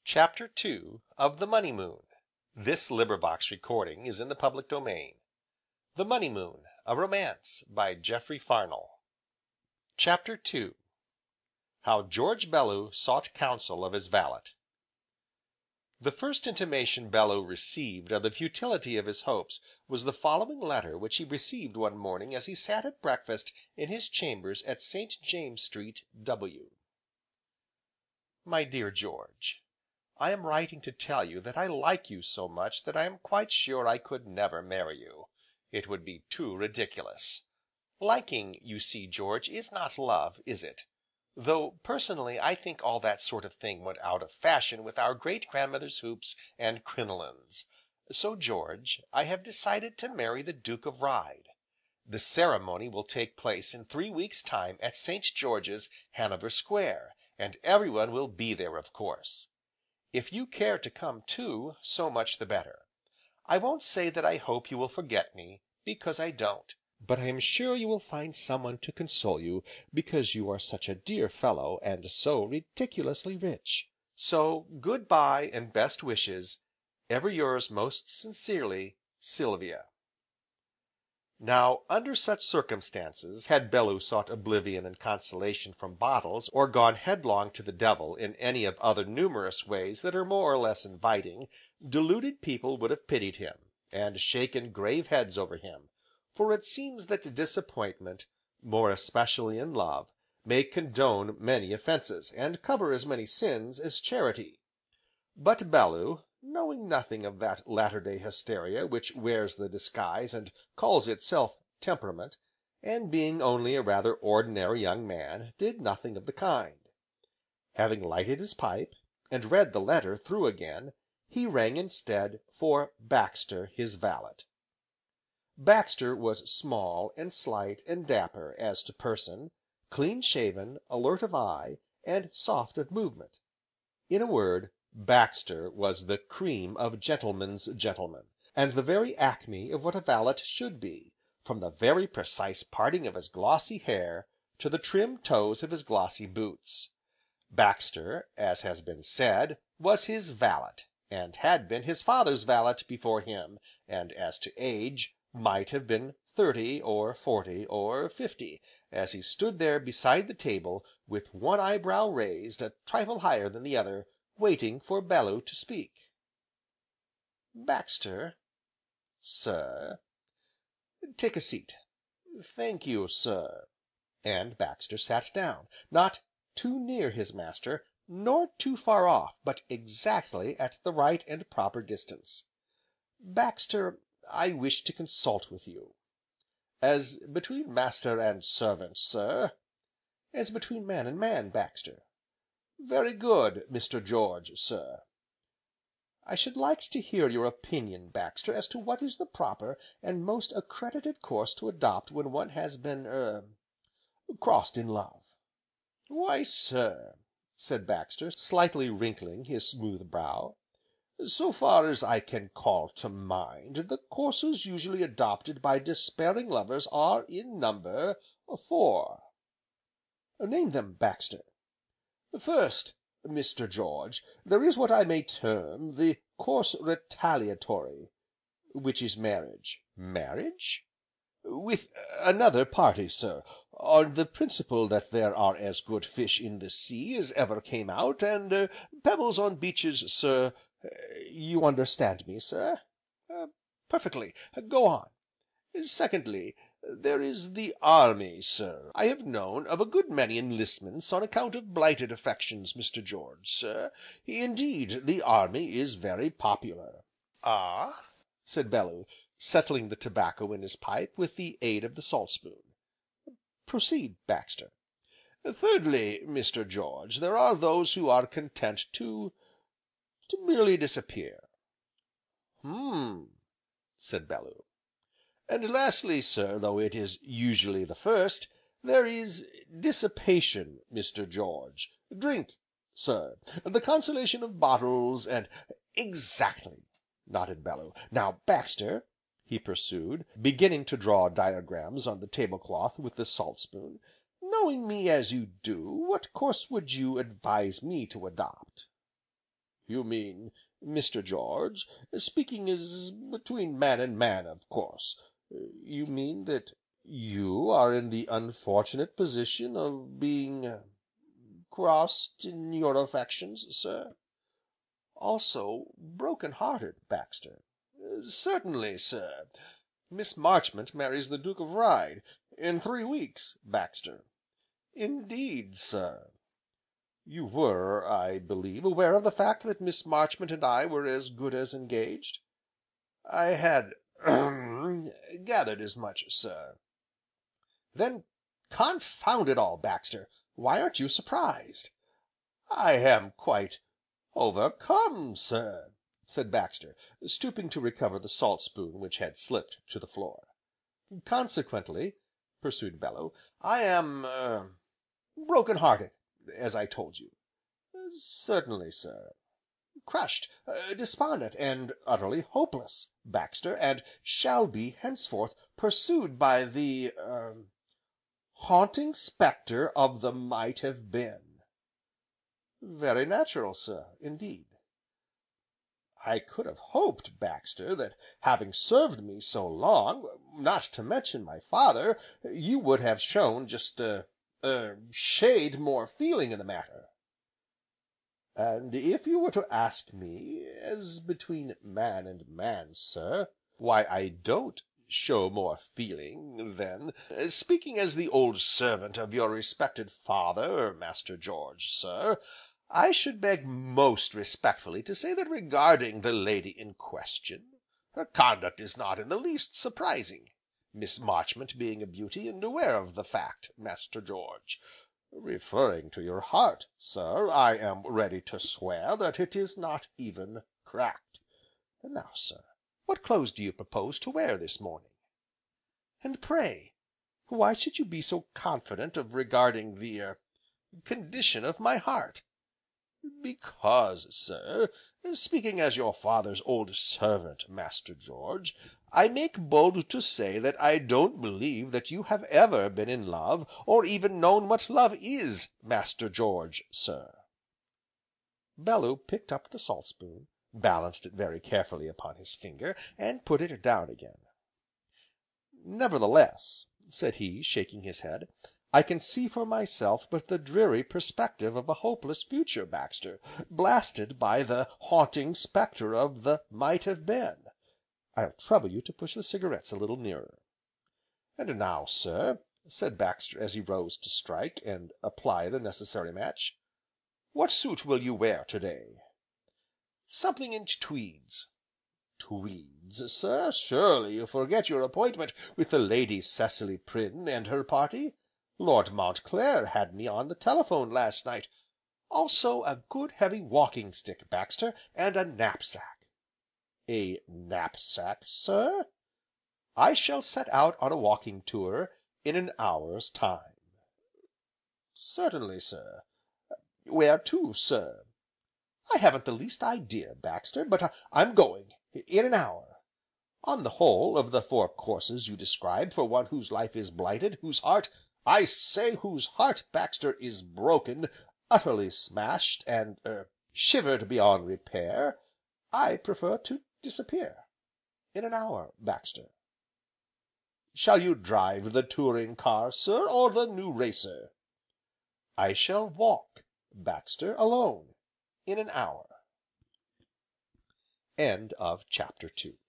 CHAPTER II Of the Money Moon. This recording is in the public domain. The Money Moon, a Romance, by Geoffrey Farnell. CHAPTER II How George Bellew sought counsel of his valet. The first intimation Bellew received of the futility of his hopes was the following letter which he received one morning as he sat at breakfast in his chambers at St. James Street, W. My dear George, I am writing to tell you that I like you so much that I am quite sure I could never marry you. It would be too ridiculous. Liking, you see, George, is not love, is it? Though, personally, I think all that sort of thing went out of fashion with our great-grandmother's hoops and crinolines. So, George, I have decided to marry the Duke of Ryde. The ceremony will take place in 3 weeks' time at St. George's, Hanover Square, and everyone will be there, of course. If you care to come too, so much the better. I won't say that I hope you will forget me, because I don't, but I am sure you will find someone to console you, because you are such a dear fellow, and so ridiculously rich. So, good bye, and best wishes. Ever yours most sincerely, Sylvia. Now, under such circumstances, had Bellew sought oblivion and consolation from bottles, or gone headlong to the devil in any of other numerous ways that are more or less inviting, deluded people would have pitied him, and shaken grave heads over him, for it seems that disappointment, more especially in love, may condone many offences, and cover as many sins as charity. But Bellew, knowing nothing of that latter day hysteria which wears the disguise and calls itself temperament, and being only a rather ordinary young man, did nothing of the kind. Having lighted his pipe, and read the letter through again, he rang instead for Baxter, his valet. Baxter was small, and slight, and dapper as to person, clean shaven, alert of eye, and soft of movement. In a word, Baxter was the cream of gentlemen's gentlemen, and the very acme of what a valet should be, from the very precise parting of his glossy hair, to the trim toes of his glossy boots. Baxter, as has been said, was his valet, and had been his father's valet before him, and as to age, might have been 30, or 40, or 50, as he stood there beside the table, with one eyebrow raised a trifle higher than the other, waiting for Bellew to speak. "Baxter." "Sir?" "Take a seat." "Thank you, sir." And Baxter sat down, not too near his master, nor too far off, but exactly at the right and proper distance. "Baxter, I wish to consult with you." "As between master and servant, sir?" "As between man and man, Baxter." "Very good, Mr. George, sir." "I should like to hear your opinion, Baxter, as to what is the proper and most accredited course to adopt when one has been crossed in love." "Why, sir," said Baxter, slightly wrinkling his smooth brow, "so far as I can call to mind, the courses usually adopted by despairing lovers are, in number, 4. "Name them, Baxter." "First, Mr. George, there is what I may term the course retaliatory." "Which is marriage." "Marriage?" "With another party, sir, on the principle that there are as good fish in the sea as ever came out, and pebbles on beaches, sir. You understand me, sir?" "Perfectly, go on." "Secondly, there is the army, sir. I have known of a good many enlistments on account of blighted affections, Mr. George, sir. Indeed, the army is very popular." "Ah?" said Bellew, settling the tobacco in his pipe with the aid of the salt spoon. "Proceed, Baxter." "Thirdly, Mr. George, there are those who are content to merely disappear." Said Bellew. "And lastly, sir, though it is usually the first, there is dissipation, Mr. George. Drink, sir, the consolation of bottles, and—" "Exactly!" nodded Bellew. "Now, Baxter," he pursued, beginning to draw diagrams on the tablecloth with the salt spoon, "knowing me as you do, what course would you advise me to adopt?" "You mean, Mr. George, speaking as between man and man, of course, you mean that you are in the unfortunate position of being crossed in your affections, sir? Also broken-hearted, Baxter?" "Certainly, sir. Miss Marchmont marries the Duke of Ryde in 3 weeks, Baxter." "Indeed, sir! You were, I believe, aware of the fact that Miss Marchmont and I were as good as engaged?" "I had gathered as much, sir." "Then, confound it all, Baxter, why aren't you surprised?" "I am quite overcome, sir," said Baxter, stooping to recover the salt spoon which had slipped to the floor. "Consequently," pursued Bellew, "I am broken hearted, as I told you." "Certainly, sir." "Crushed, despondent, and utterly hopeless, Baxter, and shall be henceforth pursued by the haunting spectre of the Might Have Been." "Very natural, sir, indeed." "I could have hoped, Baxter, that having served me so long, not to mention my father, you would have shown just a shade more feeling in the matter." "And if you were to ask me, as between man and man, sir, why I don't show more feeling, then, speaking as the old servant of your respected father, Master George, sir, I should beg most respectfully to say that regarding the lady in question, her conduct is not in the least surprising, Miss Marchmont being a beauty and aware of the fact, Master George. Referring to your heart, sir, I am ready to swear that it is not even cracked. Now, sir, what clothes do you propose to wear this morning? And pray, why should you be so confident of regarding the condition of my heart?" "Because, sir, speaking as your father's old servant, Master George, I make bold to say that I don't believe that you have ever been in love, or even known what love is, Master George, sir." Bellew picked up the salt spoon, balanced it very carefully upon his finger, and put it down again. "Nevertheless," said he, shaking his head, "I can see for myself but the dreary perspective of a hopeless future, Baxter, blasted by the haunting spectre of the Might Have Been. I'll trouble you to push the cigarettes a little nearer. And now, sir," said Baxter as he rose to strike, and apply the necessary match, "what suit will you wear to day?" "Something in tweeds." "Tweeds, sir? Surely you forget your appointment with the Lady Cecily Prynne, and her party? Lord Mountclair had me on the telephone last night. Also a good heavy walking stick, Baxter, and a knapsack." "A knapsack, sir?" "I shall set out on a walking tour in an hour's time." "Certainly, sir." "Where to, sir?" "I haven't the least idea, Baxter, but I'm going, in an hour. On the whole, of the 4 courses you describe for one whose life is blighted, whose heart, I say whose heart, Baxter, is broken, utterly smashed, and shivered beyond repair, I prefer to disappear. In an hour, Baxter." "Shall you drive the touring car, sir, or the new racer?" "I shall walk, Baxter, alone, in an hour." Chapter 2